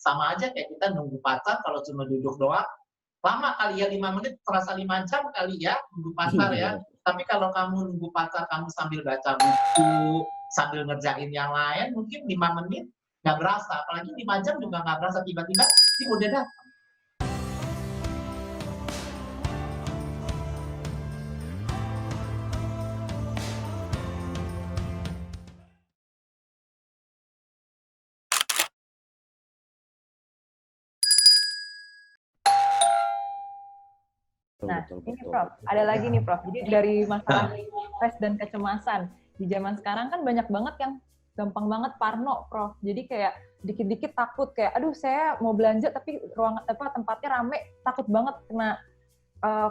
Sama aja kayak kita nunggu pacar kalau cuma duduk doang, lama kali ya 5 menit terasa 5 jam kali ya nunggu pacar ya. Tapi kalau kamu nunggu pacar kamu sambil baca buku, sambil ngerjain yang lain, mungkin 5 menit nggak berasa, apalagi 5 jam juga nggak berasa, tiba-tiba ini udah datang. Nah, Betul, ini betul, Prof, betul. ada lagi nih Prof. Jadi dari masalah stres dan kecemasan, di zaman sekarang kan banyak banget yang gampang banget parno, Prof. Jadi kayak dikit-dikit takut kayak, aduh saya mau belanja tapi tempatnya rame, takut banget kena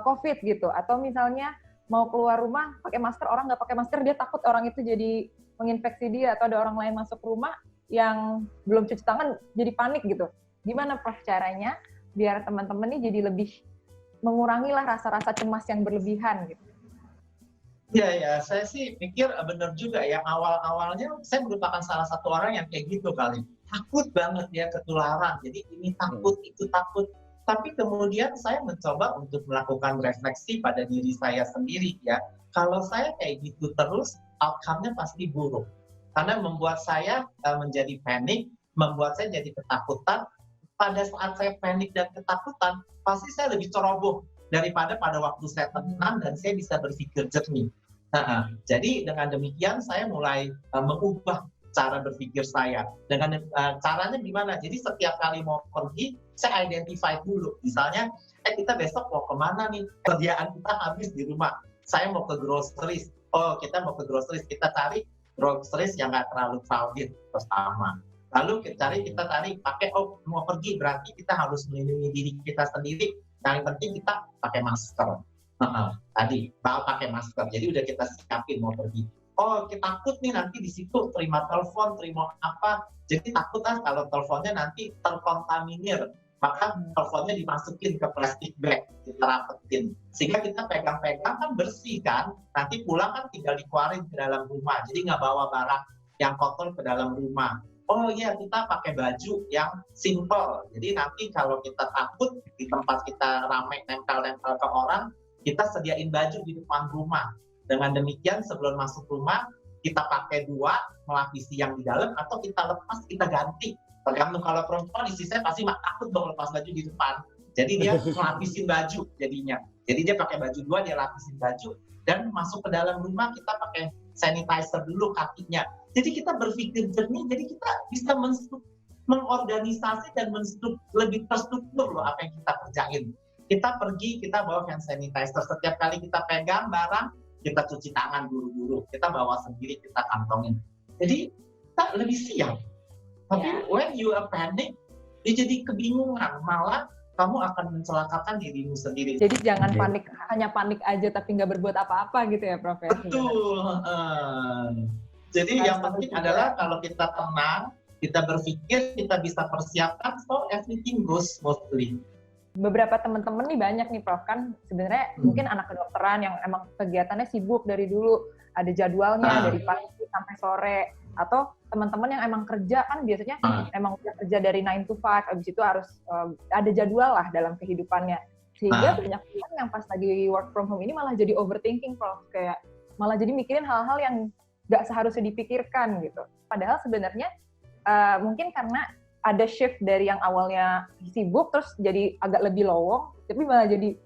COVID gitu. Atau misalnya mau keluar rumah pakai masker, orang nggak pakai masker, dia takut orang itu jadi menginfeksi dia, atau ada orang lain masuk rumah yang belum cuci tangan jadi panik gitu. Gimana Prof caranya biar teman-teman ini jadi lebih mengurangilah rasa-rasa cemas yang berlebihan gitu? Ya, saya sih pikir benar juga ya, awal-awalnya saya merupakan salah satu orang yang kayak gitu kali. Takut banget ya ketularan, jadi ini takut, itu takut. Tapi kemudian saya mencoba untuk melakukan refleksi pada diri saya sendiri ya. Kalau saya kayak gitu terus, outcome-nya pasti buruk. Karena membuat saya menjadi panik, membuat saya jadi ketakutan. Pada saat saya panik dan ketakutan, pasti saya lebih ceroboh daripada pada waktu saya tenang dan saya bisa berpikir jernih. Jadi dengan demikian saya mulai mengubah cara berpikir saya. Dengan caranya gimana? Jadi setiap kali mau pergi, saya identify dulu. Misalnya, kita besok mau kemana nih? Kerjaan kita habis di rumah. Saya mau ke groceries. Oh, kita mau ke groceries. Kita cari groceries yang nggak terlalu crowded pertama. Lalu kita cari pakai, oh mau pergi berarti kita harus melindungi diri kita sendiri. Yang penting kita pakai masker. Tadi bawa pakai masker. Jadi udah kita siapin mau pergi. Oh kita takut nih nanti di situ terima telepon, terima apa. Jadi takut kalau teleponnya nanti terkontaminir. Maka teleponnya dimasukin ke plastik bag, kita rapetin. Sehingga kita pegang-pegang kan bersih kan. Nanti pulang kan tinggal dikeluarin ke dalam rumah. Jadi nggak bawa barang yang kotor ke dalam rumah. Oh iya, kita pakai baju yang simple. Jadi nanti kalau kita takut di tempat kita ramai nempel-nempel ke orang, kita sediain baju di depan rumah. Dengan demikian sebelum masuk rumah, kita pakai 2, melapisi yang di dalam, atau kita lepas, kita ganti. Tergantung kalau perempuan, istri saya pasti takut dong lepas baju di depan. Jadi dia melapisin baju jadinya. Jadi dia pakai baju 2, dia lapisin baju, dan masuk ke dalam rumah kita pakai sanitizer dulu kakinya. Jadi kita berpikir jernih, jadi kita bisa mengorganisasi dan lebih terstruktur loh apa yang kita kerjain. Kita pergi, kita bawa hand sanitizer. Setiap kali kita pegang barang, kita cuci tangan buru-buru. Kita bawa sendiri, kita kantongin. Jadi kita lebih siap. Tapi when you are panic, dia jadi kebingungan. Malah kamu akan mencelakakan dirimu sendiri. Jadi jangan panik, hanya panik aja tapi nggak berbuat apa-apa gitu ya Prof? Betul. Jadi yang penting adalah kalau kita tenang, kita berpikir, kita bisa persiapkan, so everything goes smoothly. Beberapa teman-teman nih banyak nih Prof, kan sebenarnya mungkin anak kedokteran yang emang kegiatannya sibuk dari dulu, ada jadwalnya dari pagi sampai sore, atau teman-teman yang emang kerja kan biasanya emang udah kerja dari 9 to 5, abis itu harus ada jadwal lah dalam kehidupannya. Sehingga banyak orang yang pas lagi work from home ini malah jadi overthinking Prof, kayak malah jadi mikirin hal-hal yang nggak seharusnya dipikirkan gitu. Padahal sebenarnya mungkin karena ada shift dari yang awalnya sibuk terus jadi agak lebih lowong, tapi malah jadi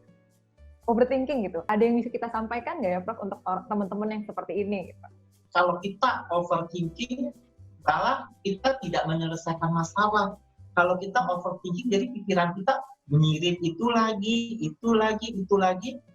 overthinking gitu. Ada yang bisa kita sampaikan nggak ya Prof untuk teman-teman yang seperti ini? Gitu? Kalau kita overthinking, malah kita tidak menyelesaikan masalah. Kalau kita overthinking, jadi pikiran kita mirip itu lagi,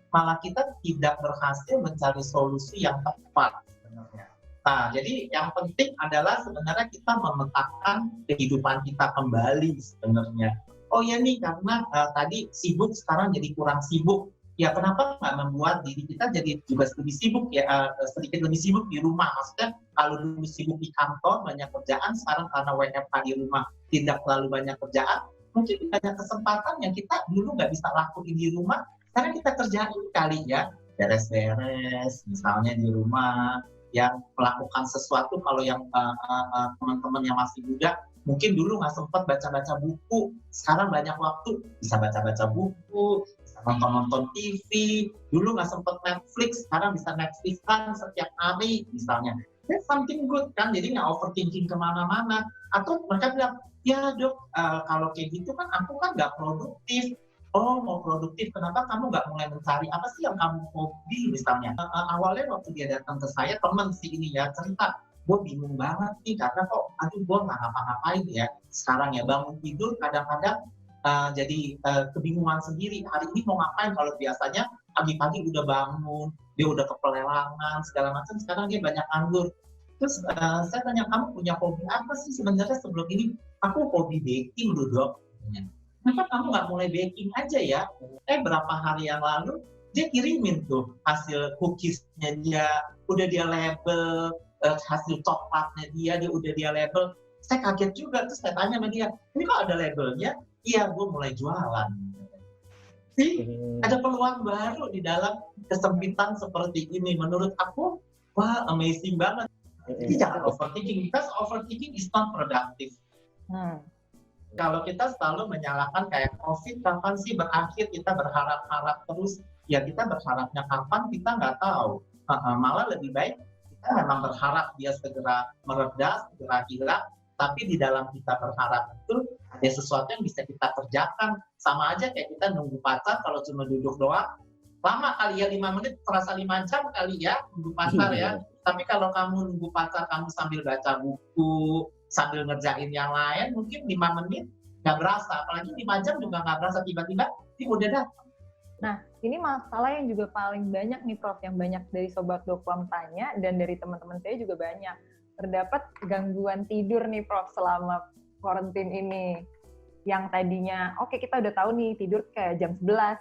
malah kita tidak berhasil mencari solusi yang tepat sebenarnya. Nah, jadi yang penting adalah sebenarnya kita memetakan kehidupan kita kembali sebenarnya. Oh ya nih, karena tadi sibuk, sekarang jadi kurang sibuk. Ya kenapa nggak membuat diri kita jadi juga lebih sibuk ya, sedikit lebih sibuk di rumah. Maksudnya kalau dulu sibuk di kantor, banyak kerjaan, sekarang karena WFH di rumah tidak terlalu banyak kerjaan, mungkin banyak kesempatan yang kita dulu nggak bisa lakuin di rumah, karena kita kerjain kali ya, beres-beres misalnya di rumah, yang melakukan sesuatu. Kalau yang teman-teman yang masih muda Mungkin dulu nggak sempat baca-baca buku, sekarang banyak waktu, bisa baca-baca buku, bisa nonton-nonton TV, dulu nggak sempat Netflix, sekarang bisa Netflix kan setiap hari misalnya. That's something good kan, jadi nggak overthinking kemana-mana. Atau mereka bilang, ya dok, kalau kayak gitu kan aku kan nggak produktif. Oh, mau produktif, kenapa kamu nggak mulai mencari apa sih yang kamu hobi misalnya? Awalnya waktu dia datang ke saya, temen sih ini ya, cerita, gue bingung banget nih karena kok, aduh gue nggak ngapa-ngapain ya. Sekarang ya bangun tidur kadang-kadang jadi kebingungan sendiri, hari ini mau ngapain, kalau biasanya pagi-pagi udah bangun, dia udah kepelelangan, segala macam, sekarang dia banyak anggur. Terus saya tanya, kamu punya hobi apa sih sebenarnya sebelum ini? Aku hobi baking loh dok. Kenapa kamu nggak mulai baking aja ya? Berapa hari yang lalu dia kirimin tuh hasil cookiesnya dia, udah dia label, hasil coklatnya dia udah dia label. Saya kaget juga, terus saya tanya sama dia, ini kok ada labelnya? Iya, gue mulai jualan. Sih, ada peluang baru di dalam kesempitan seperti ini. Menurut aku, wah amazing banget. Jadi jangan overthinking, because overthinking is not productive. Kalau kita selalu menyalahkan kayak COVID kapan sih berakhir, kita berharap-harap terus, ya kita berharapnya kapan kita nggak tahu. Malah lebih baik kita memang berharap dia segera mereda, segera hilang, tapi di dalam kita berharap itu ada sesuatu yang bisa kita kerjakan. Sama aja kayak kita nunggu pacar, kalau cuma duduk doang, lama kali ya, 5 menit terasa 5 jam kali ya nunggu pacar ya. Tapi kalau kamu nunggu pacar, kamu sambil baca buku, sambil ngerjain yang lain, mungkin 5 menit nggak berasa, apalagi 5 jam juga nggak berasa, tiba-tiba dia udah datang. Nah, ini masalah yang juga paling banyak nih Prof, yang banyak dari Sobat Dokwam tanya, dan dari teman-teman saya juga banyak. Terdapat gangguan tidur nih Prof selama karantin ini. Yang tadinya, oke kita udah tahu nih tidur kayak jam 11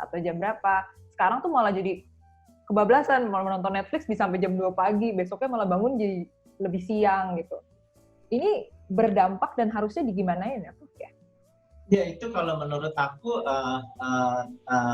atau jam berapa, sekarang tuh malah jadi kebablasan, malah menonton Netflix bisa sampai jam 2 pagi, besoknya malah bangun jadi lebih siang gitu. Ini berdampak dan harusnya digimanain ya Prof ya? Ya itu kalau menurut aku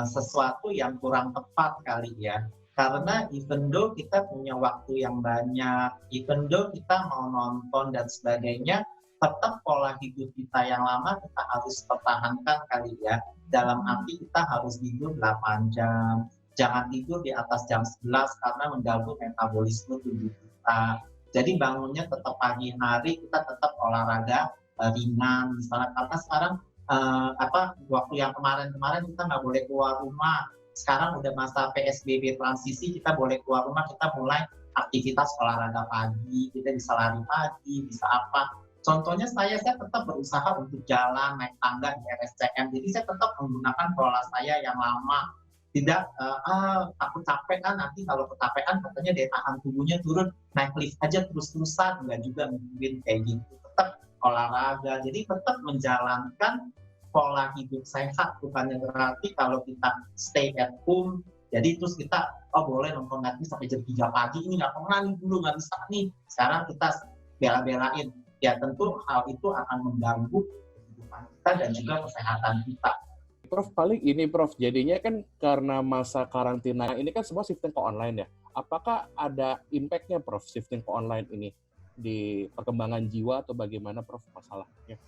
sesuatu yang kurang tepat kali ya. Karena even though kita punya waktu yang banyak, even though kita mau nonton dan sebagainya, tetap pola hidup kita yang lama kita harus pertahankan kali ya. Dalam arti kita harus tidur 8 jam, jangan tidur di atas jam 11 karena mengganggu metabolisme tubuh kita. Jadi bangunnya tetap pagi hari, kita tetap olahraga ringan misalnya, karena sekarang waktu yang kemarin-kemarin kita nggak boleh keluar rumah. Sekarang udah masa PSBB transisi, kita boleh keluar rumah, kita mulai aktivitas olahraga pagi, kita bisa lari pagi, bisa apa. Contohnya saya tetap berusaha untuk jalan, naik tangga di RSCM, jadi saya tetap menggunakan pola saya yang lama. Tidak, aku capek kan, nanti kalau kecapean katanya daya tahan tubuhnya turun, naik lift aja terus-terusan, nggak juga mungkin kayak gitu. Tetap olahraga, jadi tetap menjalankan pola hidup sehat, bukannya berarti kalau kita stay at home, jadi terus kita, boleh nonton Netflix sampai jam 3 pagi, ini nggak pernah nih dulu, nggak bisa nih, sekarang kita bela-belain, ya tentu hal itu akan mengganggu kehidupan kita dan juga kesehatan kita. Prof, paling ini Prof, jadinya kan karena masa karantina ini kan semua shifting ke online ya, apakah ada impact-nya Prof, shifting ke online ini di perkembangan jiwa atau bagaimana Prof masalahnya?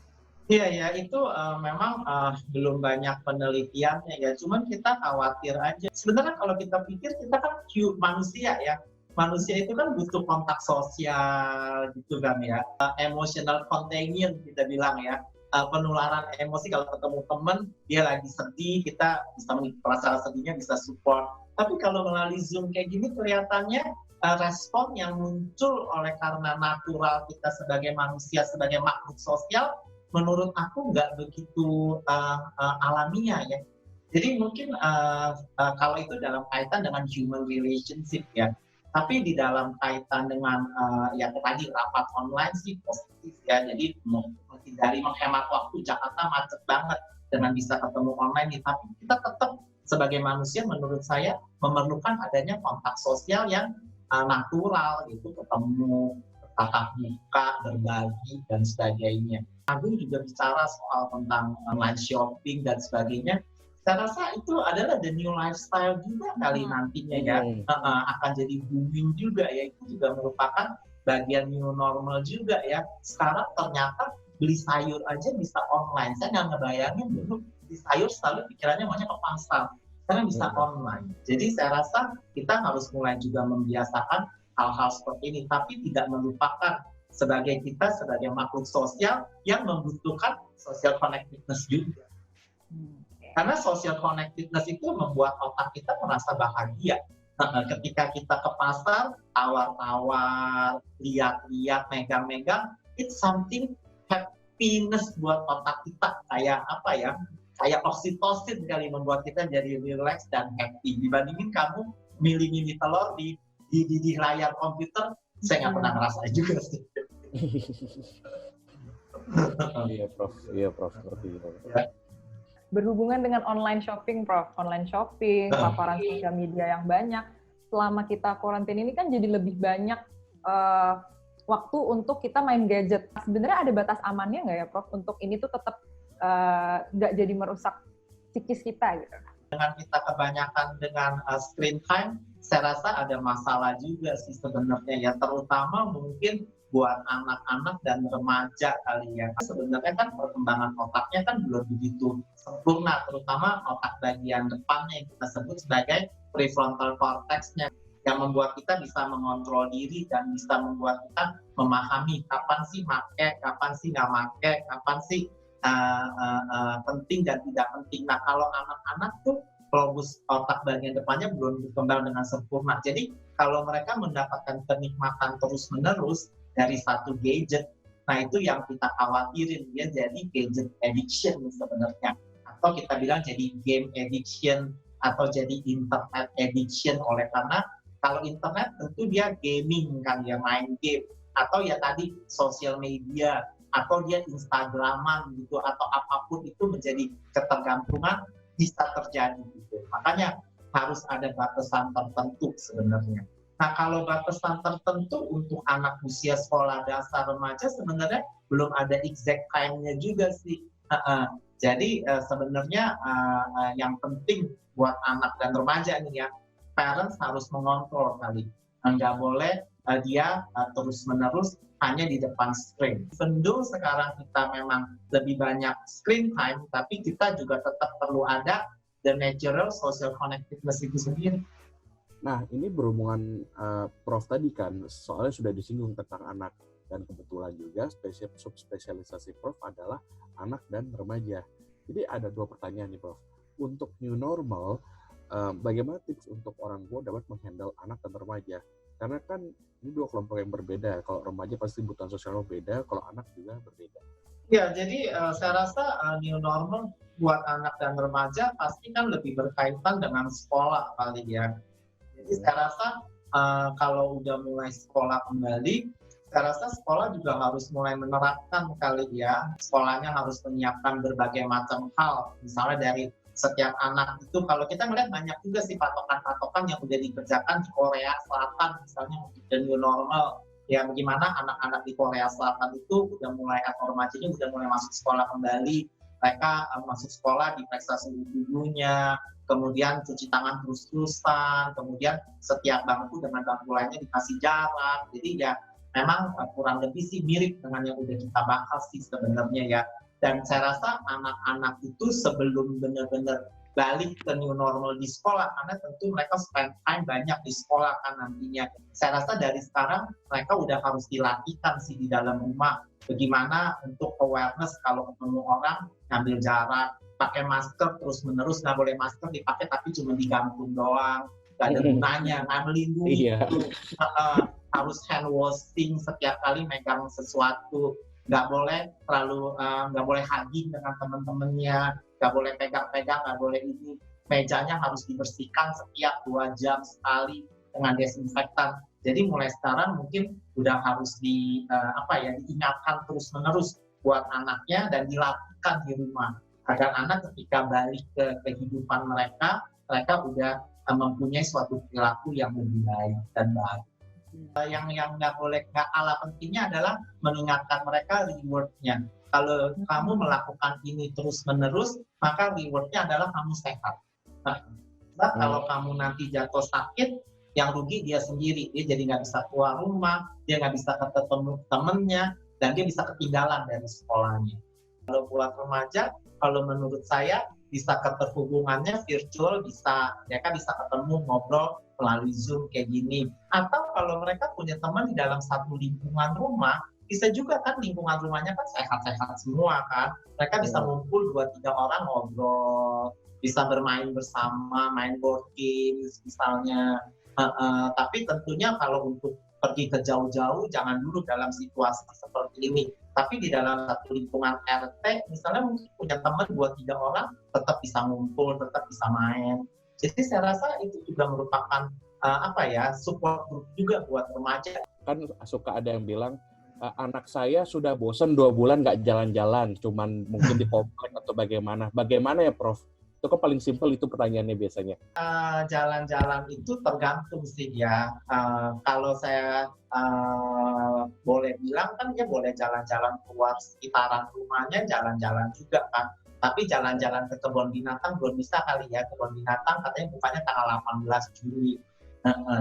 Iya ya, itu memang belum banyak penelitiannya ya, cuman kita khawatir aja. Sebenarnya kalau kita pikir, kita kan manusia ya, manusia itu kan butuh kontak sosial gitu kan ya, emotional contagion kita bilang ya, penularan emosi. Kalau ketemu teman, dia lagi sedih, kita bisa mengikuti perasaan sedihnya, bisa support. Tapi kalau melalui Zoom kayak gini, kelihatannya respon yang muncul oleh karena natural kita sebagai manusia, sebagai makhluk sosial, menurut aku nggak begitu alamiah ya. Jadi mungkin kalau itu dalam kaitan dengan human relationship ya. Tapi di dalam kaitan dengan yang tadi rapat online sih positif ya. Jadi menghindari menghemat waktu, Jakarta macet banget dengan bisa ketemu online nih. Tapi kita tetap sebagai manusia menurut saya memerlukan adanya kontak sosial yang natural gitu, ketemu, tatap muka, berbagi dan sebagainya. Agung juga bicara soal tentang online shopping dan sebagainya. Saya rasa itu adalah the new lifestyle juga kali nantinya ya. Akan jadi booming juga ya. Itu juga merupakan bagian new normal juga ya. Sekarang ternyata beli sayur aja bisa online. Saya nggak ngebayangin dulu beli sayur selalu pikirannya maunya ke pasar. Sekarang bisa online. Jadi saya rasa kita harus mulai juga membiasakan hal-hal seperti ini, tapi tidak melupakan kita sebagai makhluk sosial yang membutuhkan social connectedness juga. Karena social connectedness itu membuat otak kita merasa bahagia. Ketika kita ke pasar, tawar-tawar, lihat-lihat, megang-megang, it's something happiness buat otak kita. Kayak apa ya? Kayak oksitosin kali membuat kita jadi relax dan happy. Dibandingin kamu milih-milih telur di layar komputer, saya nggak pernah ngerasa juga sih. Iya, Prof. Seperti itu. Berhubungan dengan online shopping, Prof. Online shopping, paparan sosial media yang banyak. Selama kita karantina ini kan jadi lebih banyak waktu untuk kita main gadget. Sebenarnya ada batas amannya nggak ya, Prof? Untuk ini tuh tetap nggak jadi merusak psikis kita gitu. Dengan kita kebanyakan dengan screen time, saya rasa ada masalah juga sih sebenarnya ya, terutama mungkin buat anak-anak dan remaja kali ya. Sebenarnya kan perkembangan otaknya kan belum begitu sempurna, terutama otak bagian depannya yang kita sebut sebagai prefrontal cortex-nya, yang membuat kita bisa mengontrol diri dan bisa membuat kita memahami kapan sih make, kapan sih nggak make, kapan sih penting dan tidak penting. Nah, kalau anak-anak tuh globus otak bagian depannya belum berkembang dengan sempurna. Jadi kalau mereka mendapatkan kenikmatan terus-menerus dari satu gadget, nah itu yang kita khawatirin, dia jadi gadget addiction sebenarnya. Atau kita bilang jadi game addiction atau jadi internet addiction, oleh karena kalau internet tentu dia gaming kan ya, main game, atau ya tadi sosial media, atau dia Instagraman gitu, atau apapun itu menjadi ketergantungan bisa terjadi gitu. Makanya harus ada batasan tertentu sebenarnya. Nah, kalau batasan tertentu untuk anak usia sekolah dasar remaja sebenarnya belum ada exact time-nya juga sih. Jadi sebenarnya yang penting buat anak dan remaja nih ya, parents harus mengontrol kali. Nggak boleh dia terus-menerus hanya di depan screen. Tentu sekarang kita memang lebih banyak screen time, tapi kita juga tetap perlu ada the natural social connectedness itu sendiri. Nah, ini berhubungan Prof tadi kan, soalnya sudah disinggung tentang anak, dan kebetulan juga subspesialisasi Prof adalah anak dan remaja. Jadi ada dua pertanyaan nih, Prof. Untuk new normal, bagaimana tips untuk orang tua dapat menghandle anak dan remaja? Karena kan ini dua kelompok yang berbeda. Kalau remaja pasti kebutuhan sosialnya berbeda, kalau anak juga berbeda. Ya, jadi saya rasa new normal buat anak dan remaja pasti kan lebih berkaitan dengan sekolah kali ya. Jadi saya rasa kalau udah mulai sekolah kembali, saya rasa sekolah juga harus mulai menerapkan kali ya. Sekolahnya harus menyiapkan berbagai macam hal. Misalnya dari setiap anak itu, kalau kita melihat banyak juga sih patokan-patokan yang udah dikerjakan di Korea Selatan misalnya untuk the new normal. Ya bagaimana anak-anak di Korea Selatan itu udah mulai, atau remajanya udah mulai masuk sekolah kembali. Mereka masuk sekolah diperiksa suhu tubuhnya, kemudian cuci tangan terus-terusan, kemudian setiap bangku dengan bangku lainnya dikasih jarak. Jadi ya memang kurang lebih sih mirip dengan yang udah kita bahas sih sebenarnya ya. Dan saya rasa anak-anak itu sebelum benar-benar balik ke new normal di sekolah, karena tentu mereka spend time banyak di sekolah kan nantinya. Saya rasa dari sekarang mereka udah harus dilatihkan sih di dalam rumah. Bagaimana untuk awareness kalau ketemu orang, ngambil jarak, pakai masker terus-menerus, nggak boleh masker dipakai tapi cuma digantung doang, nggak ada gunanya, nggak melindungi. Harus hand washing setiap kali megang sesuatu. Nggak boleh hugging dengan teman-temannya, nggak boleh pegang-pegang, nggak boleh ini. Mejanya harus dibersihkan setiap 2 jam sekali dengan desinfektan. Jadi mulai sekarang mungkin udah harus diingatkan terus-menerus buat anaknya dan dilatihkan di rumah agar anak ketika balik ke kehidupan mereka udah mempunyai suatu perilaku yang lebih baik dan baik. Yang nggak kalah pentingnya adalah mengingatkan mereka reward-nya. Kalau kamu melakukan ini terus-menerus, maka reward-nya adalah kamu sehat. Nah, kalau kamu nanti jatuh sakit, yang rugi dia sendiri. Dia jadi nggak bisa keluar rumah, dia nggak bisa ketemu temennya, dan dia bisa ketinggalan dari sekolahnya. Kalau buat remaja, kalau menurut saya bisa keterhubungannya virtual, mereka bisa ketemu ngobrol melalui Zoom kayak gini. Atau kalau mereka punya teman di dalam satu lingkungan rumah, bisa juga kan lingkungan rumahnya kan sehat-sehat semua kan. Mereka bisa ngumpul 2-3 orang ngobrol, bisa bermain bersama, main board games misalnya. Tapi tentunya kalau untuk pergi ke jauh-jauh, jangan dulu dalam situasi seperti ini. Tapi di dalam satu lingkungan RT, misalnya mungkin punya teman 2-3 orang, tetap bisa ngumpul, tetap bisa main. Jadi saya rasa itu juga merupakan support group juga buat remaja. Kan suka ada yang bilang, anak saya sudah bosan 2 bulan nggak jalan-jalan, cuman mungkin di komplek atau bagaimana. Bagaimana ya, Prof? Itu kan paling simpel itu pertanyaannya biasanya. Jalan-jalan itu tergantung sih ya. Kalau saya boleh bilang kan dia boleh jalan-jalan keluar sekitaran rumahnya, jalan-jalan juga kan. Tapi jalan-jalan ke kebun binatang belum bisa kali ya. Kebun binatang katanya bukanya tanggal 18 Juli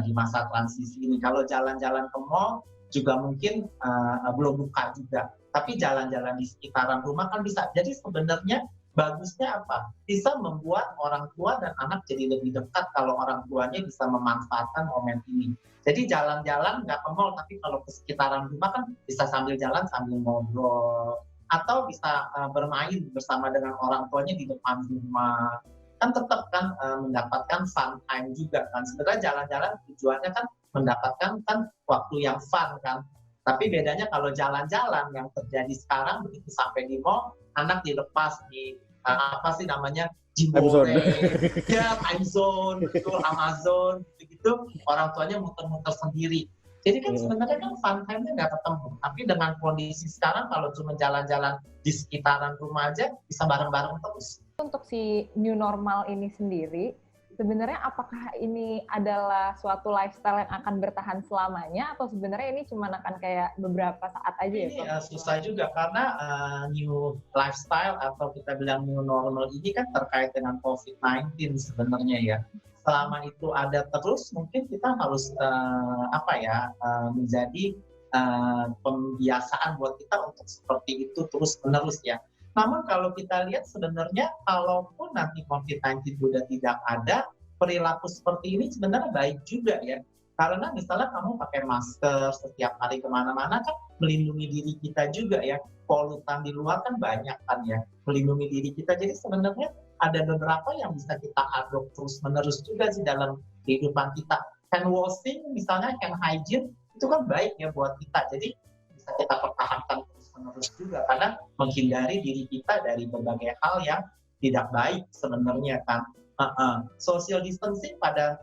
di masa transisi ini. Kalau jalan-jalan ke mall juga mungkin belum buka juga. Tapi jalan-jalan di sekitaran rumah kan bisa. Jadi sebenarnya bagusnya apa? Bisa membuat orang tua dan anak jadi lebih dekat kalau orang tuanya bisa memanfaatkan momen ini. Jadi jalan-jalan nggak ke mall, tapi kalau ke sekitaran rumah kan bisa sambil jalan sambil ngobrol. Atau bisa bermain bersama dengan orang tuanya di depan rumah. Kan tetap kan mendapatkan fun time juga kan. Sebenarnya jalan-jalan tujuannya kan mendapatkan kan waktu yang fun kan. Tapi bedanya kalau jalan-jalan yang terjadi sekarang begitu sampai di mall, anak dilepas di Jimbore, time zone, betul, Amazon, gitu, orang tuanya muter-muter sendiri. Jadi kan sebenarnya kan fun time-nya nggak ketemu. Tapi dengan kondisi sekarang kalau cuma jalan-jalan di sekitaran rumah aja bisa bareng-bareng terus. Untuk si new normal ini sendiri, sebenarnya apakah ini adalah suatu lifestyle yang akan bertahan selamanya atau sebenarnya ini cuma akan kayak beberapa saat aja ya? Ini susah juga karena new lifestyle atau kita bilang new normal ini kan terkait dengan COVID-19 sebenarnya ya. Selama itu ada terus mungkin kita harus menjadi pembiasaan buat kita untuk seperti itu terus-menerus ya. Namun kalau kita lihat sebenarnya kalaupun nanti COVID-19 sudah tidak ada, perilaku seperti ini sebenarnya baik juga ya. Karena misalnya kamu pakai masker setiap hari kemana-mana kan melindungi diri kita juga ya. Polutan di luar kan banyak kan ya, melindungi diri kita. Jadi sebenarnya ada beberapa yang bisa kita adop terus-menerus juga sih dalam kehidupan kita. Hand washing misalnya, hand hygiene, itu kan baik ya buat kita. Jadi bisa kita pertahankan terus juga karena menghindari diri kita dari berbagai hal yang tidak baik sebenarnya kan. Social distancing pada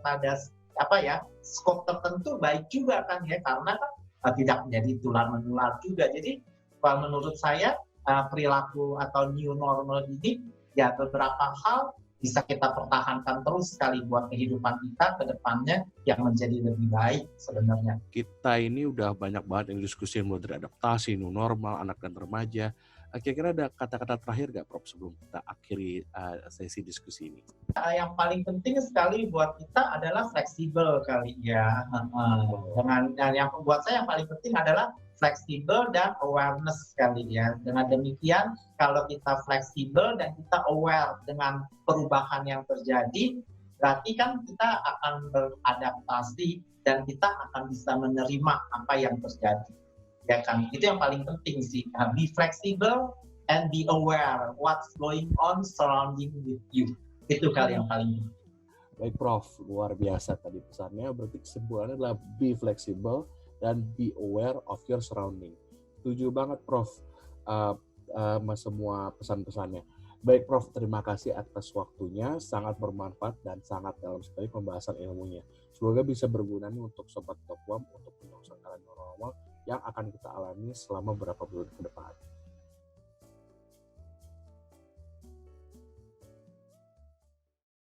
skop tertentu baik juga kan ya karena kan tidak menjadi tular menular juga. Jadi kalau menurut saya perilaku atau new normal ini ya beberapa hal bisa kita pertahankan terus sekali buat kehidupan kita ke depannya yang menjadi lebih baik sebenarnya. Kita ini udah banyak banget yang diskusi mulai dari adaptasi, new normal, anak dan remaja. Kira-kira ada kata-kata terakhir nggak, Prof, sebelum kita akhiri sesi diskusi ini? Yang paling penting sekali buat kita adalah fleksibel kali ya. Yang buat saya yang paling penting adalah fleksibel dan awareness sekali ya. Dengan demikian, kalau kita fleksibel dan kita aware dengan perubahan yang terjadi, berarti kan kita akan beradaptasi dan kita akan bisa menerima apa yang terjadi. Ya kan, itu yang paling penting sih. Be flexible and be aware what's going on surrounding with you. Itu kali yang paling penting. Baik, Prof, luar biasa tadi pesannya. Berarti kesimpulannya adalah be flexible dan be aware of your surrounding. Setuju banget, Prof, semua pesan-pesannya. Baik, Prof, terima kasih atas waktunya. Sangat bermanfaat dan sangat dalam sekali pembahasan ilmunya. Semoga bisa berguna nih untuk Sobat Top One untuk penyelesaian normal yang akan kita alami selama beberapa bulan ke depan.